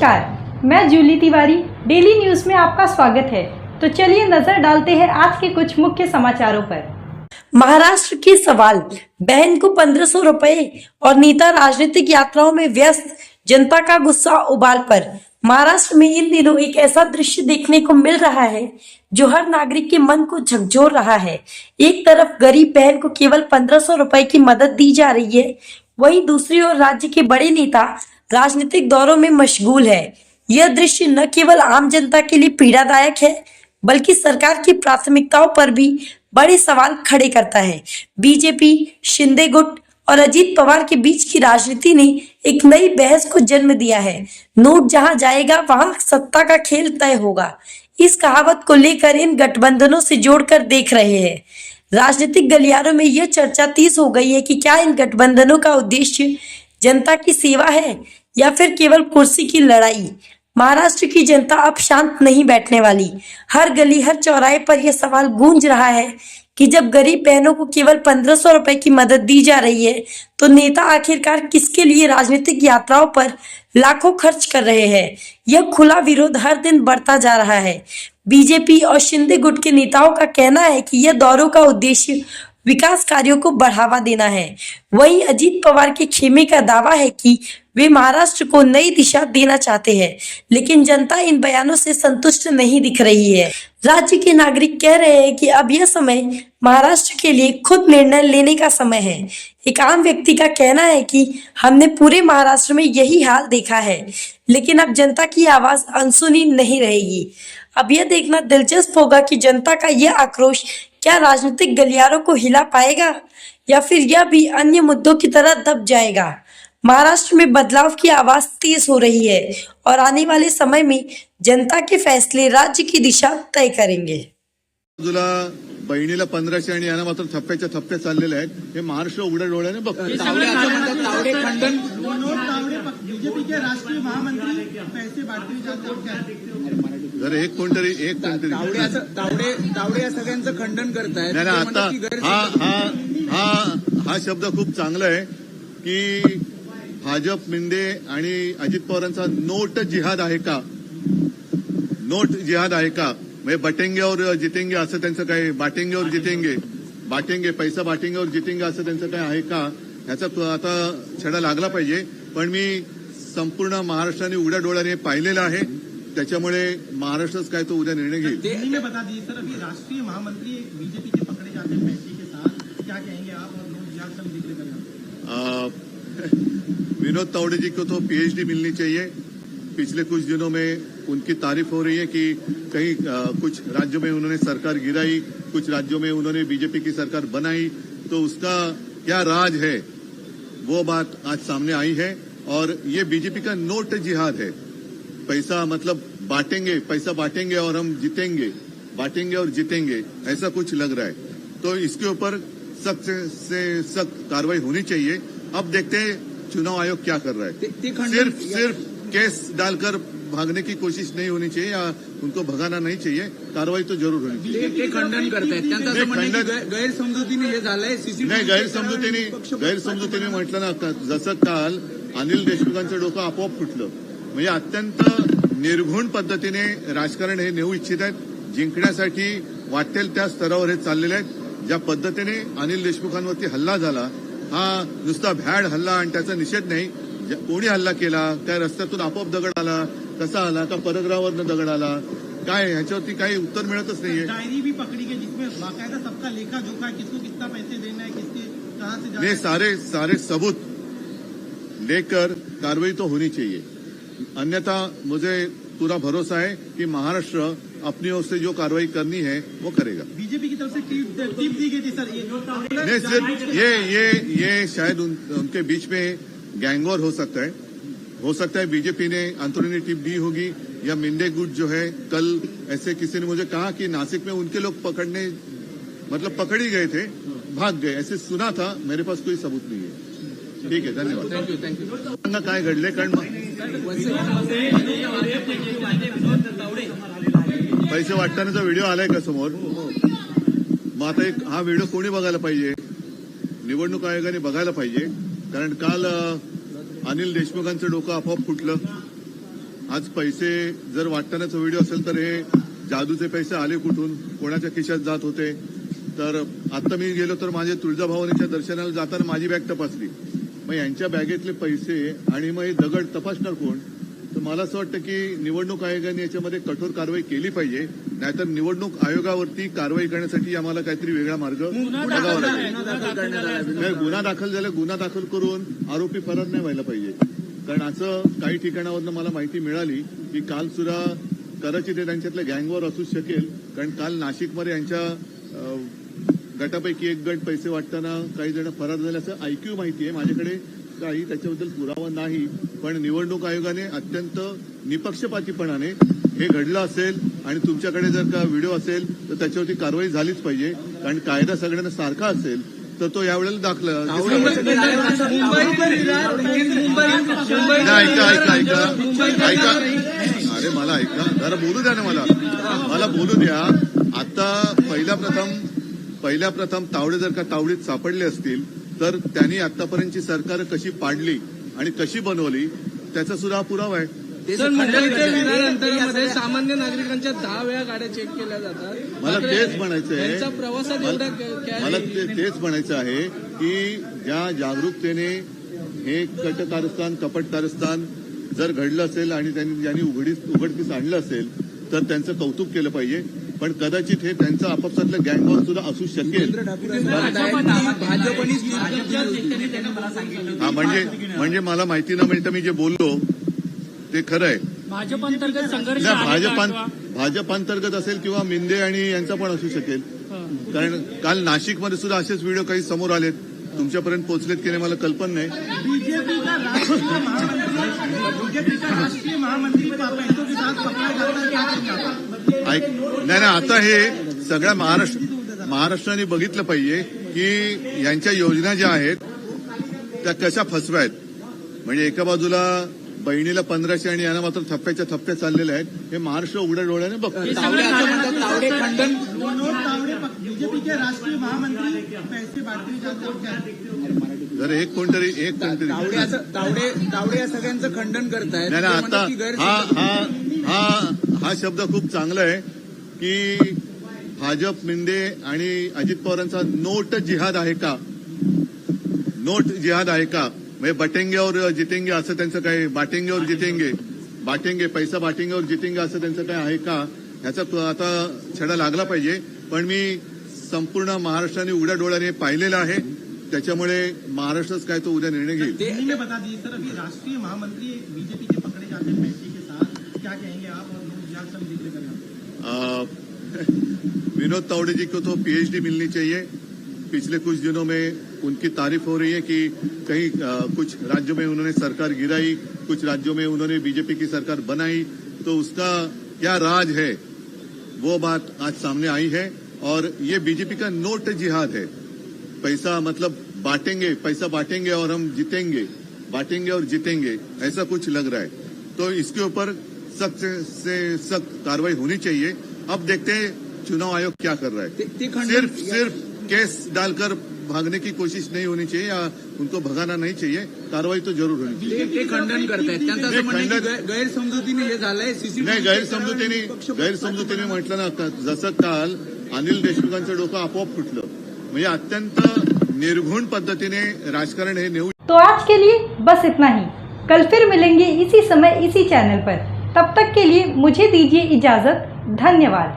नमस्कार, मैं Jully Tiwari. Daily news में आपका स्वागत है। तो चलिए नजर डालते हैं आज के कुछ मुख्य समाचारों पर। महाराष्ट्र के सवाल, बहन को 1500 रुपए और नेता राजनीतिक यात्राओं में व्यस्त, जनता का गुस्सा उबाल पर। महाराष्ट्र में इन दिनों एक ऐसा दृश्य देखने को मिल रहा है जो हर नागरिक के मन को झकझोर रहा है। एक तरफ गरीब बहन को केवल 1500 रुपए की मदद दी जा रही है, वहीं दूसरी ओर राज्य के बड़े नेता राजनीतिक दौरों में मशगूल है। यह दृश्य न केवल आम जनता के लिए पीड़ादायक है, बल्कि सरकार की प्राथमिकताओं पर भी बड़े सवाल खड़े करता है। बीजेपी, शिंदे गुट और अजीत पवार के बीच की राजनीति ने एक नई बहस को जन्म दिया है। नोट जहां जाएगा वहां सत्ता का खेल तय होगा। इस कहावत को लेकर इन गठबंधनों से जोड़कर देख रहे हैं। राजनीतिक गलियारों में यह चर्चा तेज हो गई है कि क्या इन गठबंधनों का उद्देश्य जनता की सेवा है या फिर केवल कुर्सी की लड़ाई। महाराष्ट्र की जनता अब शांत नहीं बैठने वाली। हर गली, हर चौराहे पर यह सवाल गूंज रहा है कि जब गरीब बहनों को केवल 1500 रुपए की मदद दी जा रही है, तो नेता आखिरकार किसके लिए राजनीतिक यात्राओं पर लाखों खर्च कर रहे हैं। यह खुला विरोध हर दिन बढ़ता जा रहा है। बीजेपी और शिंदे गुट के नेताओं का कहना है कि यह दौरों का उद्देश्य विकास कार्यों को बढ़ावा देना है। वहीं अजीत पवार के खेमे का दावा है कि वे महाराष्ट्र को नई दिशा देना चाहते हैं, लेकिन जनता इन बयानों से संतुष्ट नहीं दिख रही है। राज्य के नागरिक कह रहे हैं कि अब यह समय महाराष्ट्र के लिए खुद निर्णय लेने का समय है। एक आम व्यक्ति का कहना है कि हमने पूरे महाराष्ट्र में यही हाल देखा है, लेकिन अब जनता की आवाज अनसुनी नहीं रहेगी। अब यह देखना दिलचस्प होगा कि जनता का यह आक्रोश क्या राजनीतिक गलियारों को हिला पाएगा या फिर यह भी अन्य मुद्दों की तरह दब जाएगा। महाराष्ट्र में बदलाव की आवाज तेज हो रही है और आने वाले समय में जनता के फैसले राज्य की दिशा तय करेंगे। तुला बहिणीला 1500 आणि यांना मात्र थप्प्याच्या थप्पे चाललेले आहेत. हे महाराष्ट्र उघड्या डोळ्याने बघतो. बीजेपी के राष्ट्रीय महामंत्री पैसे बांटले जातात. जर एक कोणतरी तावडे या सगळ्यांचं खंडन करतायत. नाही आता हा शब्द खूप चांगला आहे की भाजप, मिंदे आणि अजित पवारांचा नोट जिहाद आहे का? नोट जिहाद आहे का? म्हणजे बटेंगे और जितेंगे असं त्यांचं काय, बाटेंगे और जितेंगे, पैसा बाटेंगे और जितेंगे असं त्यांचं काय आहे का? ह्याचा आता छडा लागला पाहिजे. पण मी संपूर्ण महाराष्ट्राने उघड्या डोळ्याने पाहिलेलं आहे, त्याच्यामुळे महाराष्ट्रच काय तो उद्या निर्णय घेईल. दिल्ली में बता दीजिए सर, अभी राष्ट्रीय महामंत्री बीजेपी के पकड़े जाते हैं पैसे के साथ, क्या कहेंगे आप और नोट जिहाद का जिक्र करें? विनोद तावड़े जी को तो पीएचडी मिलनी चाहिए. पिछले कुछ दिनों में उनकी तारीफ हो रही है कि कहीं कुछ राज्यों में उन्होंने सरकार गिराई, कुछ राज्यों में उन्होंने बीजेपी की सरकार बनाई, तो उसका क्या राज है वो बात आज सामने आई है. और ये बीजेपी का नोट जिहाद है. पैसा मतलब बांटेंगे, पैसा बांटेंगे और हम जीतेंगे, बांटेंगे और जीतेंगे, ऐसा कुछ लग रहा है. तो इसके ऊपर सख्त से सख्त कार्रवाई होनी चाहिए. अब देखते हैं चुनाव आयोग क्या कर रहा है. सिर्फ केस डालकर भागने की कोशिश नहीं होनी चाहिए या उनको भगाना नहीं चाहिए. कारवाई तो जरूर होनी चाहिए. ते खंडन करतायत. त्यांचं असं म्हणणं आहे की गैरसमजुतीने हे झालंय. नाही, गैरसमजुतीने म्हटलं ना, जसं काल अनिल देशमुखांचं डोकं आपोआप फुटलं. म्हणजे अत्यंत निर्घुण पद्धतीने राजकारण हे नेऊ इच्छित आहेत. जिंकण्यासाठी वाटेल त्या स्तरावर हे चाललेले आहेत. ज्या पद्धतीने अनिल देशमुखांवरती हल्ला झाला, हा नुसता भ्याड हल्ला आणि त्याचा निषेध नाही. कोणी हल्ला केला, काय रस्त्यातून आपोआप दगड आला, कसा आला, का परग्रहावरनं दगड आला, काय ह्याच्यावरती काही उत्तर मिळतच नाहीये. डायरी भी पकड़ी गई जिसमें बाकायदा सबका लेखा जोखा है, किसको कितना पैसे देना है, किसके कहां से जाना है. सारे सबूत लेकर कार्रवाई तो होनी चाहिए. अन्यथा मुझे पूरा भरोसा है कि महाराष्ट्र अपनी ओर से जो कार्रवाई करनी है वो करेगा. बीजेपी की तरफ से टीप दी गई थी सर. नहीं, सिर्फ ये शायद उनके बीच में गैंगवॉर हो सकता है. बीजेपी ने अंतरुणी टिप दी होगी या मिंदे गुट जो है, कल ऐसे किसी ने मुझे कहा कि नासिक में उनके लोग पकड़ ही गए थे, भाग गए, ऐसे सुना था. मेरे पास कोई सबूत नहीं है. ठीक है, धन्यवाद. थँक्यू. काय घडले, कारण पैसे वाटतानाचा व्हिडिओ आलाय का समोर? मग आता हा व्हिडिओ कोणी बघायला पाहिजे? निवडणूक आयोगाने बघायला पाहिजे. कारण काल अनिल देशमुखांचं डोकं आपोआप फुटलं. आज पैसे जर वाटतानाचा व्हिडिओ असेल तर हे जादूचे पैसे आले कुठून, कोणाच्या खिशात जात होते. तर आता मी गेलो तर माझ्या तुळजाभवानीच्या दर्शनाला जाताना माझी बॅग तपासली. मग यांच्या बॅगेतले पैसे आणि मग हे दगड तपासणार कोण? तर मला असं वाटतं की निवडणूक आयोगाने याच्यामध्ये कठोर कारवाई केली पाहिजे. नाहीतर निवडणूक आयोगावरती कारवाई करण्यासाठी आम्हाला काहीतरी वेगळा मार्ग बघावा लागेल. गुन्हा दाखल झाला, गुन्हा दाखल करून आरोपी फरार नाही व्हायला पाहिजे. कारण असं काही ठिकाणावरनं मला माहिती मिळाली की काल सुद्धा कदाचित ते त्यांच्यातल्या गँगवर असू शकेल. कारण काल नाशिकमध्ये यांच्या गटापैकी एक गट पैसे वाटताना काही जण फरार झाल्याचं ऐकीव माहिती आहे. माझ्याकडे काही त्याच्याबद्दल पुरावा नाही, पण निवडणूक आयोगाने अत्यंत निपक्षपातीपणाने हे घडलं असेल आणि तुमच्याकडे जर का व्हिडिओ असेल तर त्याच्यावरती कारवाई झालीच पाहिजे. कारण कायदा सगळ्यांना सारखा असेल तर तो यावेळेला दाखला. ऐका अरे मला ऐका, जरा बोलू द्या ना, मला बोलू द्या. आता पहिल्या प्रथम तावडे जर का तावडीत सापडले असतील तर त्यांनी आतापर्यंतची सरकार कशी पाडली आणि कशी बनवली त्याचा सुद्धा पुरावा आहे. विधान अंतरामध्ये सामान्य नागरिकांच्या 10 वेळा गाड्या चेक केल्या जातात. मला तेच म्हणायचं आहे, त्यांचा प्रवासात एवढा मला तेच म्हणायचं आहे की ज्या जागरूकतेने हे कटकारस्थान कपटकारस्थान जर घडलं असेल आणि ज्यांनी उघडकीस आणलं असेल तर त्यांचं कौतुक केलं पाहिजे. पण कदाचित हे त्यांचं आपापसातलं गँगवॉर सुद्धा असू शकेल. हा म्हणजे मला माहिती न मिळतं मी जे बोललो ते खरं आहे. भाजप अंतर्गत असेल किंवा मिंदे आणि यांचा पण असू शकेल. कारण काल नाशिकमध्ये सुद्धा असेच व्हिडिओ काही समोर आलेत. तुमच्यापर्यंत पोहोचलेत की नाही मला कल्पना नाही. बीजेपी का राष्ट्रीय महामंत्री पैसों के साथ पकड़ा जाता है. नाही आता हे सगळ्या महाराष्ट्राने बघितलं पाहिजे की यांच्या योजना ज्या आहेत त्या कशा फसव्या आहेत. म्हणजे एका बाजूला बहिणीला 1500 आणि यांना मात्र थप्प्याच्या थप्प्या चाललेल्या आहेत. हे महाराष्ट्र उघड्या डोळ्याने बघतो. बीजेपी के राष्ट्रीय महामंत्री पैसे बांटले जाते हैं. जर एक कोणतरी तावडे या सगळ्यांचं खंडन करतायत. नाही आता हा शब्द खूप चांगला आहे की भाजप मिंदे आणि अजित पवारांचा नोट जिहाद आहे का? नोट जिहाद आहे का? म्हणजे बटेंगे और जितेंगे असं त्यांचं काय, बाटेंगे और बाटेंगे पैसा बाटेंगे और जितेंगे असं त्यांचं काय आहे का? ह्याचा आता छडा लागला पाहिजे. पण मी संपूर्ण महाराष्ट्राने उघड्या डोळ्याने पाहिलेलं आहे. त्याच्यामुळे महाराष्ट्रच काय तो उद्या निर्णय घेईल. दिल्ली में बता दीजिए सर, अभी राष्ट्रीय महामंत्री बीजेपी के पकड़े जाते हैं पैसे के साथ, क्या कहेंगे आप और लोग जिहाद का जिक्र करें? विनोद तावड़े जी को तो PhD मिलनी चाहिए. पिछले कुछ दिनों में उनकी तारीफ हो रही है कि कहीं कुछ राज्यों में उन्होंने सरकार गिराई, कुछ राज्यों में उन्होंने बीजेपी की सरकार बनाई. तो उसका क्या राज है वो बात आज सामने आई है. और ये बीजेपी का नोट जिहाद है. पैसा मतलब बांटेंगे, पैसा बांटेंगे और हम जीतेंगे, बांटेंगे और जीतेंगे, ऐसा कुछ लग रहा है. तो इसके ऊपर सख्त से सख्त कार्रवाई होनी चाहिए. अब देखते हैं चुनाव आयोग क्या कर रहा है. सिर्फ केस डालकर भागने की कोशिश नहीं होनी चाहिए या उनको भगाना नहीं चाहिए. कारवाई तो जरूर होनी चाहिए. ते खंडन करतायत. त्यांचं म्हणणं आहे की गैरसमजुतीने हे झालंय. नाही, गैरसमजुतीने म्हटलं ना, जसं काल अनिल देशमुखांचं डोकं आपोआप फुटलं. म्हणजे अत्यंत निर्घुण पद्धतीने राजकारण हे नेऊ. तो आज के लिए बस इतना ही. कल फिर मिलेंगे इसी समय इसी चैनल पर. तब तक के लिए मुझे दीजिए इजाजत. धन्यवाद.